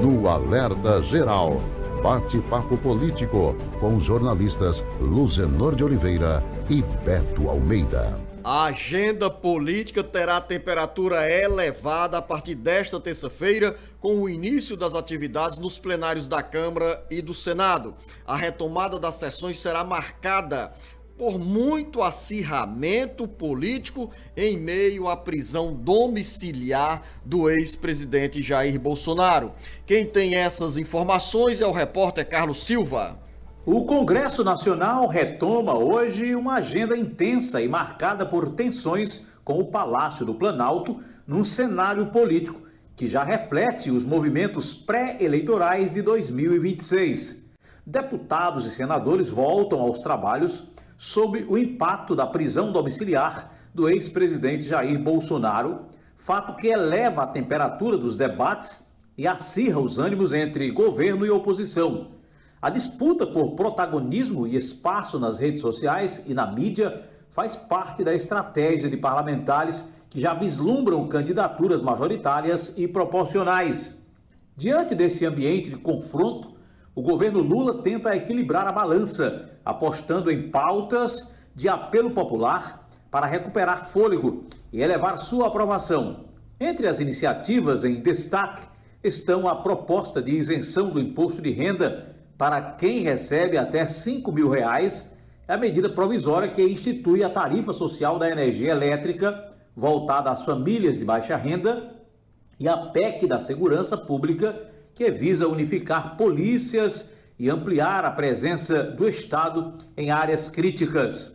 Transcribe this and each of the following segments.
no Alerta Geral. Bate-papo político com os jornalistas Luzenor de Oliveira e Beto Almeida. A agenda política terá temperatura elevada a partir desta terça-feira, com o início das atividades nos plenários da Câmara e do Senado. A retomada das sessões será marcada por muito acirramento político em meio à prisão domiciliar do ex-presidente Jair Bolsonaro. Quem tem essas informações é o repórter Carlos Silva. O Congresso Nacional retoma hoje uma agenda intensa e marcada por tensões com o Palácio do Planalto, num cenário político que já reflete os movimentos pré-eleitorais de 2026. Deputados e senadores voltam aos trabalhos sob o impacto da prisão domiciliar do ex-presidente Jair Bolsonaro, fato que eleva a temperatura dos debates e acirra os ânimos entre governo e oposição. A disputa por protagonismo e espaço nas redes sociais e na mídia faz parte da estratégia de parlamentares que já vislumbram candidaturas majoritárias e proporcionais. Diante desse ambiente de confronto, o governo Lula tenta equilibrar a balança, apostando em pautas de apelo popular para recuperar fôlego e elevar sua aprovação. Entre as iniciativas em destaque estão a proposta de isenção do imposto de renda para quem recebe até R$ 5.000, a medida provisória que institui a tarifa social da energia elétrica voltada às famílias de baixa renda e a PEC da Segurança Pública, que visa unificar polícias e ampliar a presença do Estado em áreas críticas.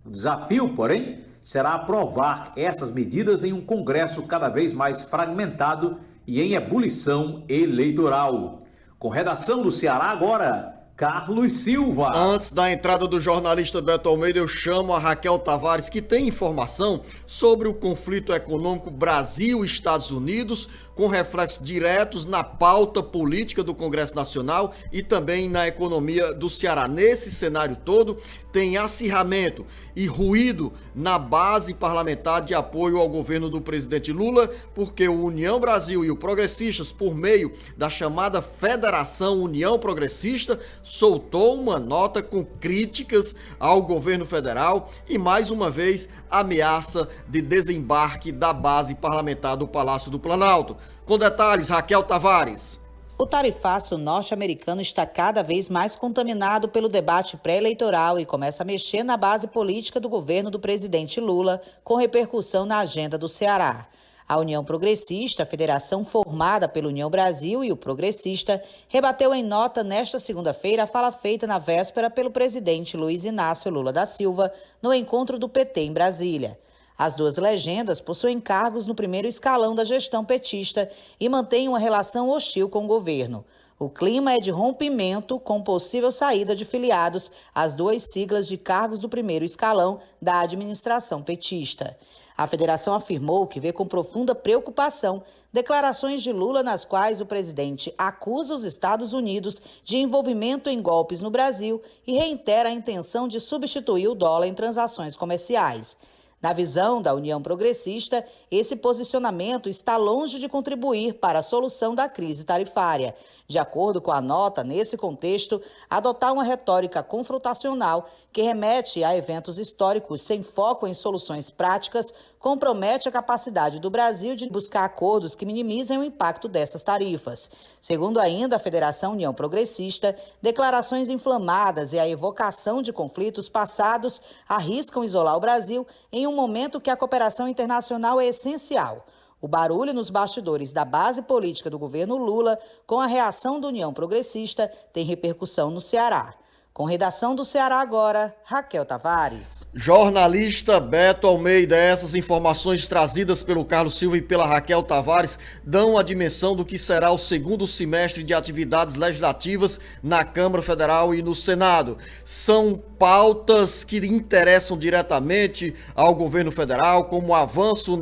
O desafio, porém, será aprovar essas medidas em um Congresso cada vez mais fragmentado e em ebulição eleitoral. Com redação do Ceará agora, Carlos Silva. Antes da entrada do jornalista Beto Almeida, eu chamo a Raquel Tavares, que tem informação sobre o conflito econômico Brasil-Estados Unidos, com reflexos diretos na pauta política do Congresso Nacional e também na economia do Ceará. Nesse cenário todo, tem acirramento e ruído na base parlamentar de apoio ao governo do presidente Lula, porque o União Brasil e o Progressistas, por meio da chamada Federação União Progressista, soltou uma nota com críticas ao governo federal e, mais uma vez, ameaça de desembarque da base parlamentar do Palácio do Planalto. Com detalhes, Raquel Tavares. O tarifácio norte-americano está cada vez mais contaminado pelo debate pré-eleitoral e começa a mexer na base política do governo do presidente Lula, com repercussão na agenda do Ceará. A União Progressista, a federação formada pela União Brasil e o Progressista, rebateu em nota nesta segunda-feira a fala feita na véspera pelo presidente Luiz Inácio Lula da Silva no encontro do PT em Brasília. As duas legendas possuem cargos no primeiro escalão da gestão petista e mantêm uma relação hostil com o governo. O clima é de rompimento com possível saída de filiados às duas siglas de cargos do primeiro escalão da administração petista. A federação afirmou que vê com profunda preocupação declarações de Lula nas quais o presidente acusa os Estados Unidos de envolvimento em golpes no Brasil e reitera a intenção de substituir o dólar em transações comerciais. Na visão da União Progressista, esse posicionamento está longe de contribuir para a solução da crise tarifária. De acordo com a nota, nesse contexto, adotar uma retórica confrontacional que remete a eventos históricos sem foco em soluções práticas compromete a capacidade do Brasil de buscar acordos que minimizem o impacto dessas tarifas. Segundo ainda a Federação União Progressista, declarações inflamadas e a evocação de conflitos passados arriscam isolar o Brasil em um momento que a cooperação internacional é essencial. O barulho nos bastidores da base política do governo Lula, com a reação da União Progressista, tem repercussão no Ceará. Com redação do Ceará agora, Raquel Tavares. Jornalista Beto Almeida, essas informações trazidas pelo Carlos Silva e pela Raquel Tavares dão a dimensão do que será o segundo semestre de atividades legislativas na Câmara Federal e no Senado. São pautas que interessam diretamente ao governo federal, como o avanço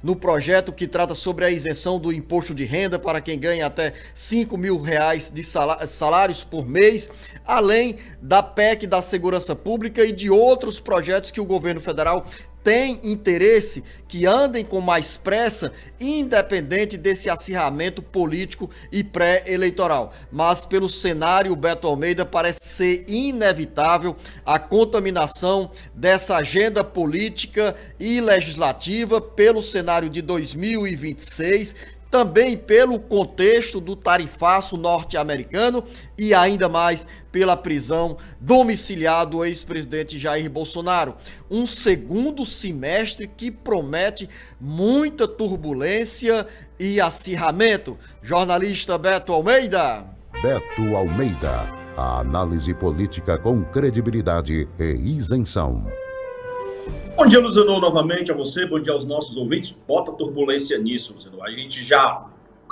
no projeto que trata sobre a isenção do imposto de renda para quem ganha até R$ 5.000 de salários por mês, além da PEC da Segurança Pública e de outros projetos que o governo federal tem interesse que andem com mais pressa, independente desse acirramento político e pré-eleitoral. Mas pelo cenário, Beto Almeida, parece ser inevitável a contaminação dessa agenda política e legislativa pelo cenário de 2026, também pelo contexto do tarifaço norte-americano e ainda mais pela prisão domiciliar do ex-presidente Jair Bolsonaro. Um segundo semestre que promete muita turbulência e acirramento. Jornalista Beto Almeida. Beto Almeida, a análise política com credibilidade e isenção. Bom dia, Luzenor, novamente a você, bom dia aos nossos ouvintes. Bota turbulência nisso, Luzenor. A gente já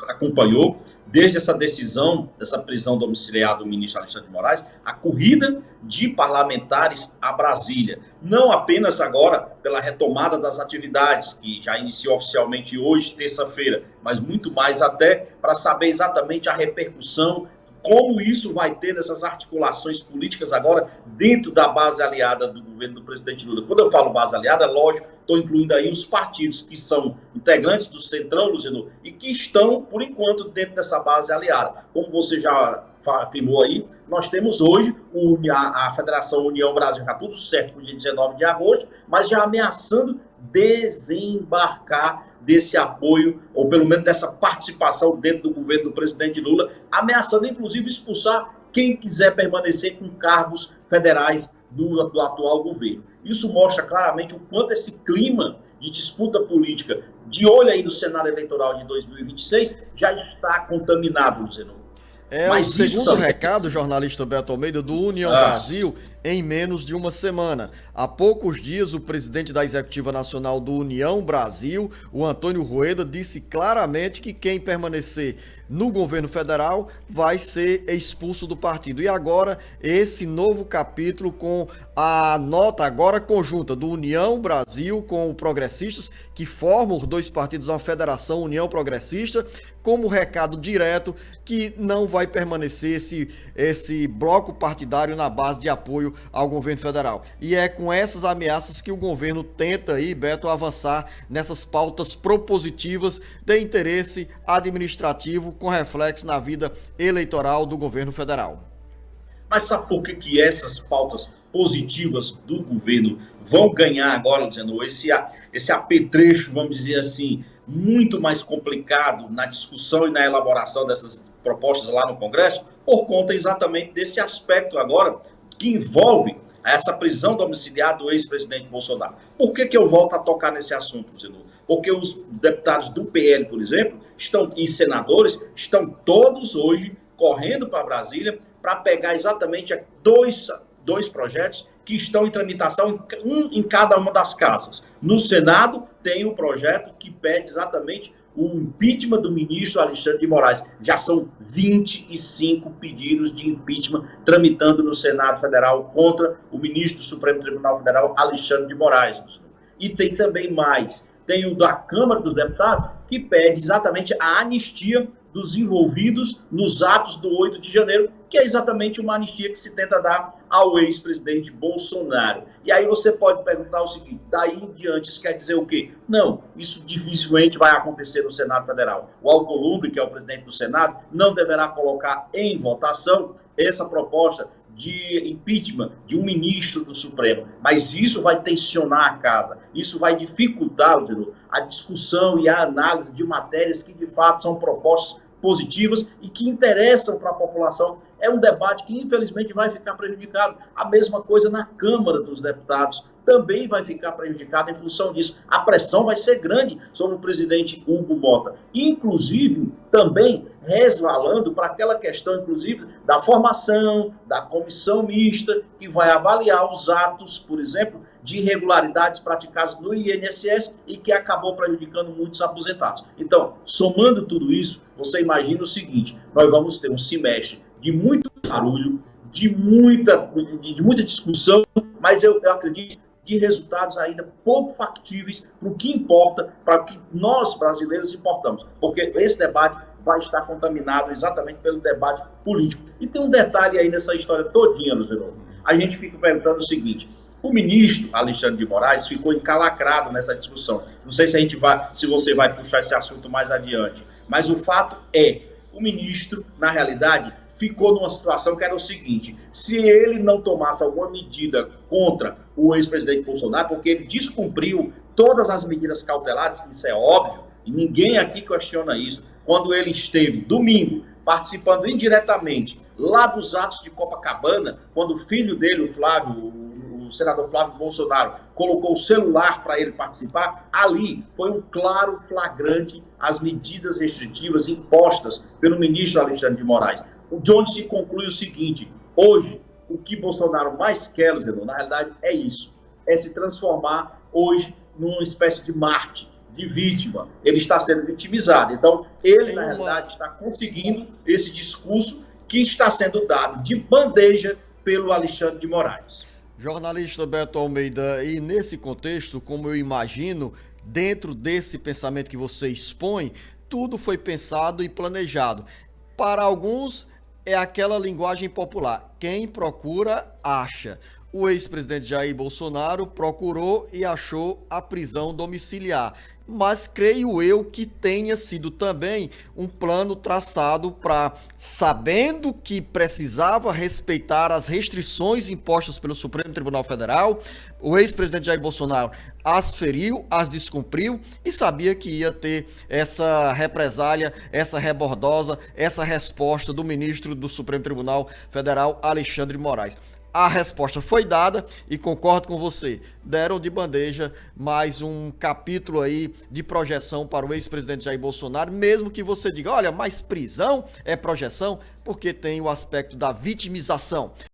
acompanhou, desde essa decisão, dessa prisão domiciliar do ministro Alexandre de Moraes, a corrida de parlamentares a Brasília. Não apenas agora pela retomada das atividades, que já iniciou oficialmente hoje, terça-feira, mas muito mais até para saber exatamente a repercussão, como isso vai ter nessas articulações políticas agora dentro da base aliada do governo do presidente Lula. Quando eu falo base aliada, lógico, estou incluindo aí os partidos que são integrantes do Centrão, Luzenor, e que estão, por enquanto, dentro dessa base aliada. Como você já afirmou aí, nós temos hoje a Federação União Brasil, já tudo certo para o dia 19 de agosto, mas já ameaçando desembarcar desse apoio, ou pelo menos dessa participação dentro do governo do presidente Lula, ameaçando inclusive expulsar quem quiser permanecer com cargos federais do atual governo. Isso mostra claramente o quanto esse clima de disputa política, de olho aí no cenário eleitoral de 2026, já está contaminado, Luzenor. Mas o segundo recado, jornalista Beto Almeida, do União Brasil, em menos de uma semana. Há poucos dias, o presidente da Executiva Nacional do União Brasil, o Antônio Rueda, disse claramente que quem permanecer no governo federal vai ser expulso do partido. E agora, esse novo capítulo com a nota agora conjunta do União Brasil com o Progressistas, que formam os dois partidos, uma federação União Progressista, como recado direto que não vai permanecer esse bloco partidário na base de apoio ao governo federal. E é com essas ameaças que o governo tenta aí, Beto, avançar nessas pautas propositivas de interesse administrativo com reflexo na vida eleitoral do governo federal. Mas sabe por que essas pautas positivas do governo vão ganhar agora, dizendo esse apetrecho, vamos dizer assim, muito mais complicado na discussão e na elaboração dessas propostas lá no Congresso, por conta exatamente desse aspecto agora que envolve essa prisão domiciliar do ex-presidente Bolsonaro. Por que eu volto a tocar nesse assunto, senador? Porque os deputados do PL, por exemplo, e senadores, estão todos hoje correndo para Brasília para pegar exatamente dois projetos que estão em tramitação, um em cada uma das casas. No Senado, tem um projeto que pede exatamente o impeachment do ministro Alexandre de Moraes. Já são 25 pedidos de impeachment tramitando no Senado Federal contra o ministro do Supremo Tribunal Federal, Alexandre de Moraes. E tem também mais. Tem o da Câmara dos Deputados, que pede exatamente a anistia dos envolvidos nos atos do 8 de janeiro, que é exatamente uma anistia que se tenta dar ao ex-presidente Bolsonaro. E aí você pode perguntar o seguinte, daí em diante isso quer dizer o quê? Não, isso dificilmente vai acontecer no Senado Federal. O Alcolumbre, que é o presidente do Senado, não deverá colocar em votação essa proposta de impeachment de um ministro do Supremo. Mas isso vai tensionar a casa, isso vai dificultar, a discussão e a análise de matérias que, de fato, são propostas positivas e que interessam para a população. É um debate que, infelizmente, vai ficar prejudicado. A mesma coisa na Câmara dos Deputados também vai ficar prejudicado em função disso. A pressão vai ser grande sobre o presidente Hugo Mota. Inclusive, também resvalando para aquela questão, inclusive, da formação da comissão mista que vai avaliar os atos, por exemplo, de irregularidades praticadas no INSS e que acabou prejudicando muitos aposentados. Então, somando tudo isso, você imagina o seguinte, nós vamos ter um semestre de muito barulho, de muita discussão, mas eu acredito de resultados ainda pouco factíveis para o que importa, para o que nós brasileiros importamos, porque esse debate vai estar contaminado exatamente pelo debate político. E tem um detalhe aí nessa história todinha, Luzenor. A gente fica perguntando o seguinte, O ministro Alexandre de Moraes ficou encalacrado nessa discussão. Não sei se você vai puxar esse assunto mais adiante, mas o fato é, o ministro, na realidade, ficou numa situação que era o seguinte: se ele não tomasse alguma medida contra o ex-presidente Bolsonaro, porque ele descumpriu todas as medidas cautelares, isso é óbvio, e ninguém aqui questiona isso, quando ele esteve domingo participando indiretamente lá dos atos de Copacabana, quando o filho dele, o Flávio, o senador Flávio Bolsonaro, colocou o celular para ele participar, ali foi um claro flagrante as medidas restritivas impostas pelo ministro Alexandre de Moraes. De onde se conclui o seguinte: hoje, o que Bolsonaro mais quer, Luciano, na realidade é isso, é se transformar hoje numa espécie de Marte, de vítima. Ele está sendo vitimizado. Então, ele, na realidade, está conseguindo esse discurso que está sendo dado de bandeja pelo Alexandre de Moraes. Jornalista Beto Almeida, e nesse contexto, como eu imagino, dentro desse pensamento que você expõe, tudo foi pensado e planejado. Para alguns, é aquela linguagem popular: quem procura, acha. O ex-presidente Jair Bolsonaro procurou e achou a prisão domiciliar. Mas creio eu que tenha sido também um plano traçado para, sabendo que precisava respeitar as restrições impostas pelo Supremo Tribunal Federal, o ex-presidente Jair Bolsonaro as feriu, as descumpriu e sabia que ia ter essa represália, essa rebordosa, essa resposta do ministro do Supremo Tribunal Federal, Alexandre de Moraes. A resposta foi dada e concordo com você, deram de bandeja mais um capítulo aí de projeção para o ex-presidente Jair Bolsonaro, mesmo que você diga, olha, mas prisão é projeção, porque tem o aspecto da vitimização.